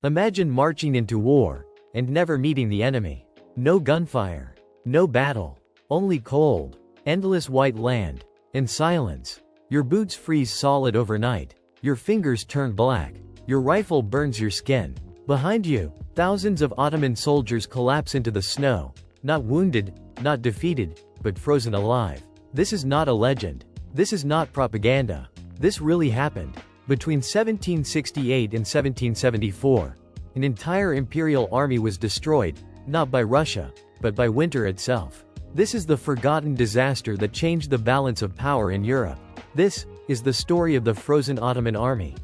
Imagine marching into war, and never meeting the enemy. No gunfire. No battle. Only cold, endless white land. And silence. Your boots freeze solid overnight. Your fingers turn black. Your rifle burns your skin. Behind you, thousands of Ottoman soldiers collapse into the snow. Not wounded, not defeated, but frozen alive. This is not a legend. This is not propaganda. This really happened. Between 1768 and 1774, an entire imperial army was destroyed, not by Russia, but by winter itself. This is the forgotten disaster that changed the balance of power in Europe. This is the story of the frozen Ottoman army.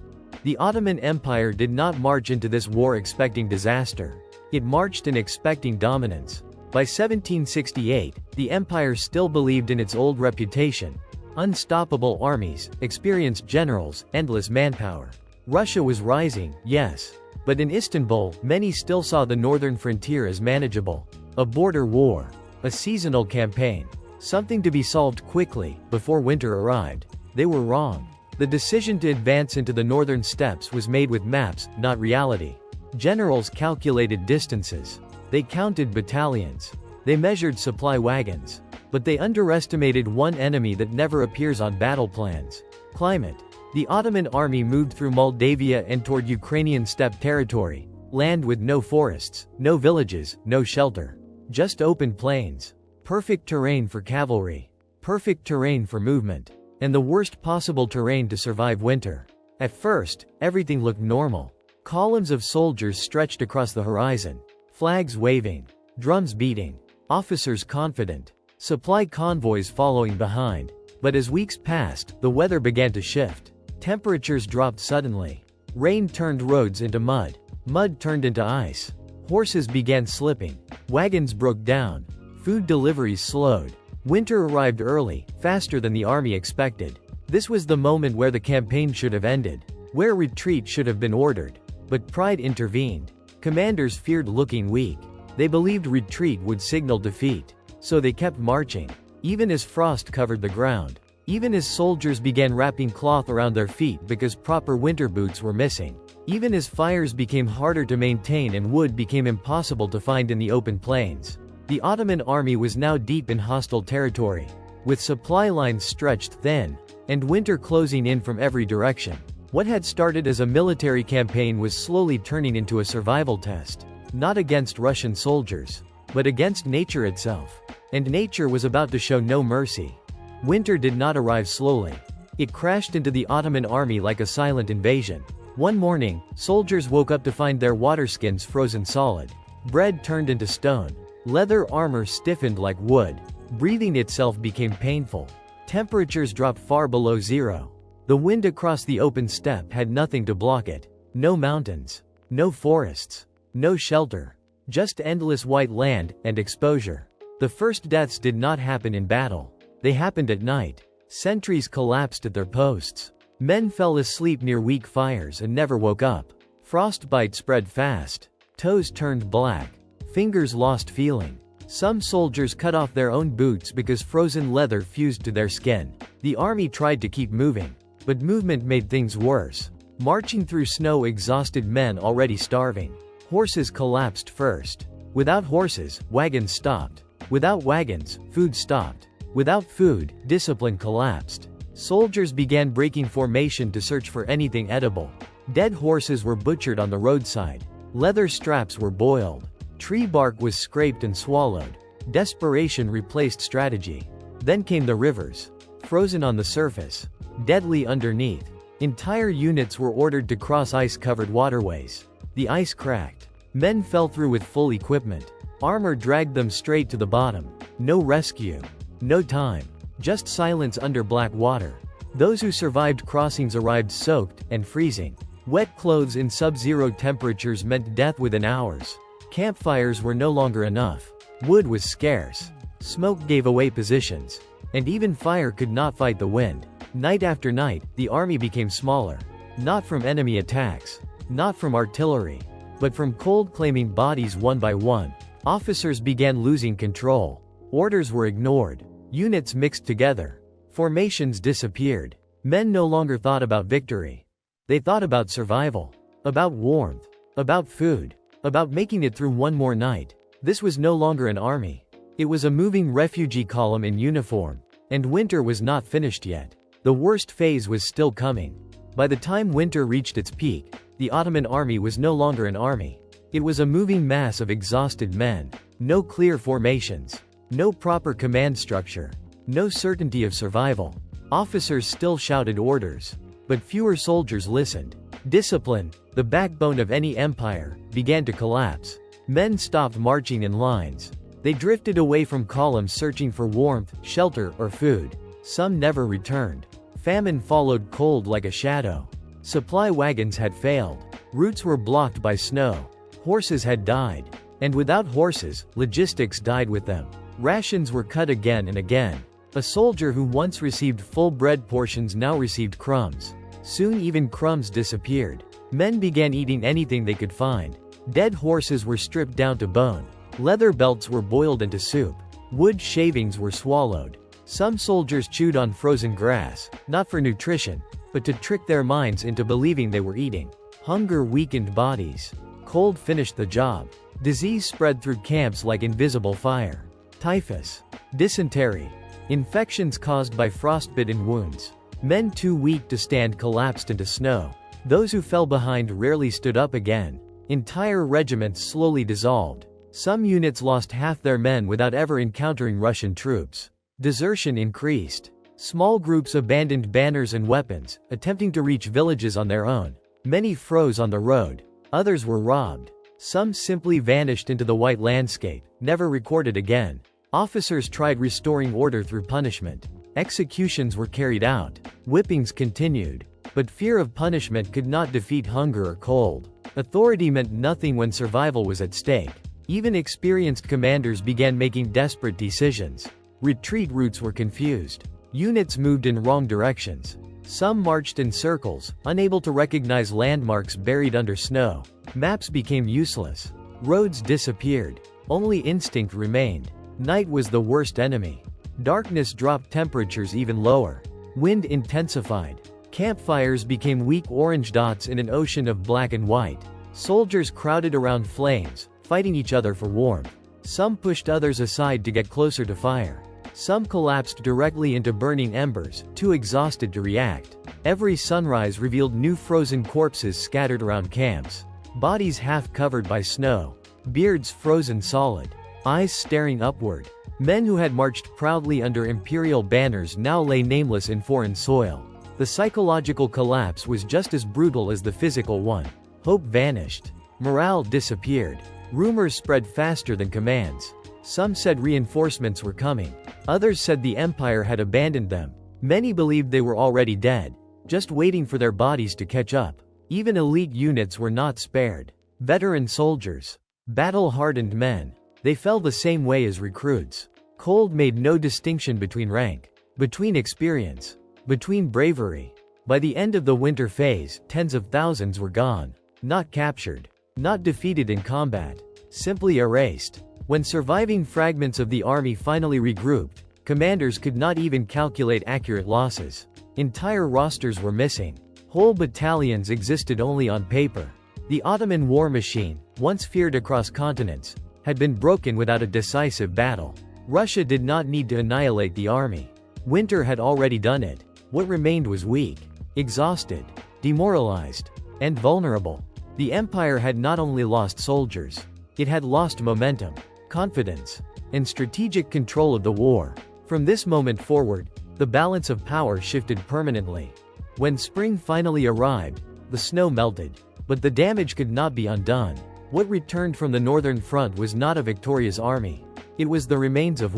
The Ottoman Empire did not march into this war expecting disaster. It marched in expecting dominance. By 1768, the empire still believed in its old reputation. Unstoppable armies, experienced generals, endless manpower. Russia was rising, yes. But in Istanbul, many still saw the northern frontier as manageable. A border war. A seasonal campaign. Something to be solved quickly, before winter arrived. They were wrong. The decision to advance into the northern steppes was made with maps, not reality. Generals calculated distances. They counted battalions. They measured supply wagons. But they underestimated one enemy that never appears on battle plans. Climate. The Ottoman army moved through Moldavia and toward Ukrainian steppe territory. Land with no forests, no villages, no shelter. Just open plains. Perfect terrain for cavalry. Perfect terrain for movement. And the worst possible terrain to survive winter. At first, everything looked normal. Columns of soldiers stretched across the horizon. Flags waving. Drums beating. Officers confident. Supply convoys following behind. But as weeks passed, the weather began to shift. Temperatures dropped suddenly. Rain turned roads into mud. Mud turned into ice. Horses began slipping. Wagons broke down. Food deliveries slowed. Winter arrived early, faster than the army expected. This was the moment where the campaign should have ended. Where retreat should have been ordered. But pride intervened. Commanders feared looking weak. They believed retreat would signal defeat. So they kept marching. Even as frost covered the ground. Even as soldiers began wrapping cloth around their feet because proper winter boots were missing. Even as fires became harder to maintain and wood became impossible to find in the open plains. The Ottoman army was now deep in hostile territory. With supply lines stretched thin. And winter closing in from every direction. What had started as a military campaign was slowly turning into a survival test. Not against Russian soldiers. But against nature itself. And nature was about to show no mercy. Winter did not arrive slowly. It crashed into the Ottoman army like a silent invasion. One morning, soldiers woke up to find their waterskins frozen solid. Bread turned into stone. Leather armor stiffened like wood. Breathing itself became painful. Temperatures dropped far below zero. The wind across the open steppe had nothing to block it. No mountains. No forests. No shelter. Just endless white land and exposure. The first deaths did not happen in battle. They happened at night. Sentries collapsed at their posts. Men fell asleep near weak fires and never woke up. Frostbite spread fast. Toes turned black. Fingers lost feeling. Some soldiers cut off their own boots because frozen leather fused to their skin. The army tried to keep moving. But movement made things worse. Marching through snow exhausted men already starving. Horses collapsed first. Without horses, wagons stopped. Without wagons, food stopped. Without food, discipline collapsed. Soldiers began breaking formation to search for anything edible. Dead horses were butchered on the roadside. Leather straps were boiled. Tree bark was scraped and swallowed. Desperation replaced strategy. Then came the rivers. Frozen on the surface. Deadly underneath. Entire units were ordered to cross ice-covered waterways. The ice cracked. Men fell through with full equipment. Armor dragged them straight to the bottom. No rescue. No time. Just silence under black water. Those who survived crossings arrived soaked and freezing. Wet clothes in sub-zero temperatures meant death within hours. Campfires were no longer enough. Wood was scarce. Smoke gave away positions. And even fire could not fight the wind. Night after night, the army became smaller. Not from enemy attacks. Not from artillery. But from cold claiming bodies one by one. Officers began losing control. Orders were ignored. Units mixed together. Formations disappeared. Men no longer thought about victory. They thought about survival. About warmth. About food. About making it through one more night. This was no longer an army. It was a moving refugee column in uniform. And winter was not finished yet. The worst phase was still coming. By the time winter reached its peak, the Ottoman army was no longer an army. It was a moving mass of exhausted men. No clear formations. No proper command structure. No certainty of survival. Officers still shouted orders. But fewer soldiers listened. Discipline, the backbone of any empire, began to collapse. Men stopped marching in lines. They drifted away from columns searching for warmth, shelter, or food. Some never returned. Famine followed cold like a shadow. Supply wagons had failed. Routes were blocked by snow. Horses had died. And without horses, logistics died with them. Rations were cut again and again. A soldier who once received full bread portions now received crumbs. Soon even crumbs disappeared. Men began eating anything they could find. Dead horses were stripped down to bone. Leather belts were boiled into soup. Wood shavings were swallowed. Some soldiers chewed on frozen grass, not for nutrition, but to trick their minds into believing they were eating. Hunger weakened bodies. Cold finished the job. Disease spread through camps like invisible fire. Typhus. Dysentery. Infections caused by frostbitten wounds. Men too weak to stand collapsed into snow. Those who fell behind rarely stood up again. Entire regiments slowly dissolved. Some units lost half their men without ever encountering Russian troops. Desertion increased. Small groups abandoned banners and weapons, attempting to reach villages on their own. Many froze on the road. Others were robbed. Some simply vanished into the white landscape, never recorded again. Officers tried restoring order through punishment. Executions were carried out. Whippings continued. But fear of punishment could not defeat hunger or cold. Authority meant nothing when survival was at stake. Even experienced commanders began making desperate decisions. Retreat routes were confused. Units moved in wrong directions. Some marched in circles, unable to recognize landmarks buried under snow. Maps became useless. Roads disappeared. Only instinct remained. Night was the worst enemy. Darkness dropped temperatures even lower. Wind intensified. Campfires became weak orange dots in an ocean of black and white. Soldiers crowded around flames, fighting each other for warmth. Some pushed others aside to get closer to fire. Some collapsed directly into burning embers, too exhausted to react. Every sunrise revealed new frozen corpses scattered around camps. Bodies half covered by snow. Beards frozen solid. Eyes staring upward. Men who had marched proudly under imperial banners now lay nameless in foreign soil. The psychological collapse was just as brutal as the physical one. Hope vanished. Morale disappeared. Rumors spread faster than commands. Some said reinforcements were coming. Others said the empire had abandoned them. Many believed they were already dead, just waiting for their bodies to catch up. Even elite units were not spared. Veteran soldiers. Battle-hardened men. They fell the same way as recruits. Cold made no distinction between rank, between experience, between bravery. By the end of the winter phase, tens of thousands were gone. Not captured. Not defeated in combat. Simply erased. When surviving fragments of the army finally regrouped, commanders could not even calculate accurate losses. Entire rosters were missing. Whole battalions existed only on paper. The Ottoman war machine, once feared across continents, had been broken without a decisive battle. Russia did not need to annihilate the army. Winter had already done it. What remained was weak, exhausted, demoralized, and vulnerable. The empire had not only lost soldiers, it had lost momentum, confidence, and strategic control of the war. From this moment forward, the balance of power shifted permanently. When spring finally arrived, the snow melted, but the damage could not be undone. What returned from the northern front was not a victorious army. It was the remains of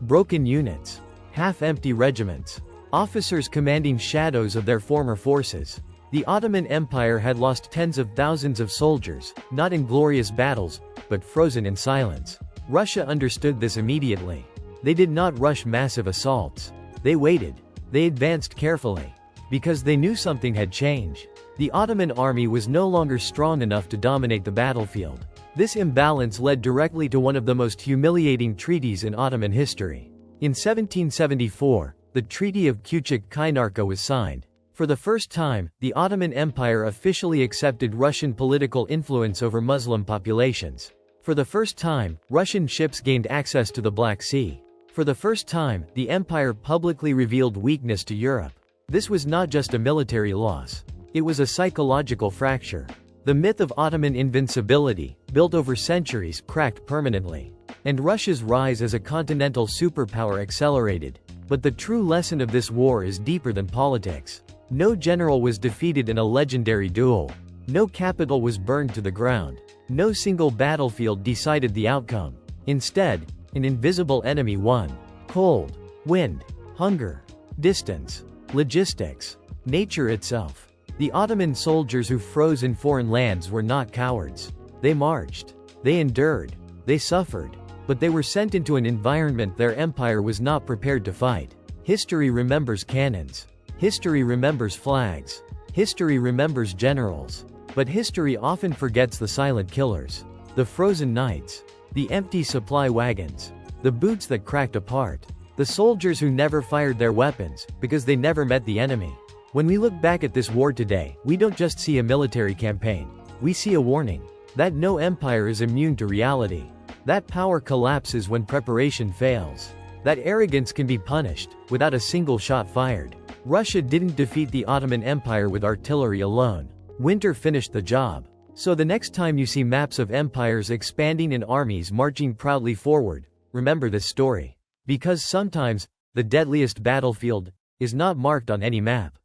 broken units, half-empty regiments, officers commanding shadows of their former forces. The Ottoman Empire had lost tens of thousands of soldiers, not in glorious battles, but frozen in silence. Russia understood this immediately. They did not rush massive assaults. They waited. They advanced carefully. Because they knew something had changed. The Ottoman army was no longer strong enough to dominate the battlefield. This imbalance led directly to one of the most humiliating treaties in Ottoman history. In 1774, the Treaty of Küçük Kaynarca was signed. For the first time, the Ottoman Empire officially accepted Russian political influence over Muslim populations. For the first time, Russian ships gained access to the Black Sea. For the first time, the empire publicly revealed weakness to Europe. This was not just a military loss. It was a psychological fracture. The myth of Ottoman invincibility, built over centuries, cracked permanently. And Russia's rise as a continental superpower accelerated. But the true lesson of this war is deeper than politics. No general was defeated in a legendary duel. No capital was burned to the ground. No single battlefield decided the outcome. Instead, an invisible enemy won. Cold, wind, hunger, distance, logistics, nature itself. The Ottoman soldiers who froze in foreign lands were not cowards. They marched. They endured. They suffered. But they were sent into an environment their empire was not prepared to fight. History remembers cannons. History remembers flags. History remembers generals. But history often forgets the silent killers. The frozen nights. The empty supply wagons. The boots that cracked apart. The soldiers who never fired their weapons, because they never met the enemy. When we look back at this war today, we don't just see a military campaign. We see a warning. That no empire is immune to reality. That power collapses when preparation fails. That arrogance can be punished, without a single shot fired. Russia didn't defeat the Ottoman Empire with artillery alone. Winter finished the job. So the next time you see maps of empires expanding and armies marching proudly forward, remember this story. Because sometimes, the deadliest battlefield is not marked on any map.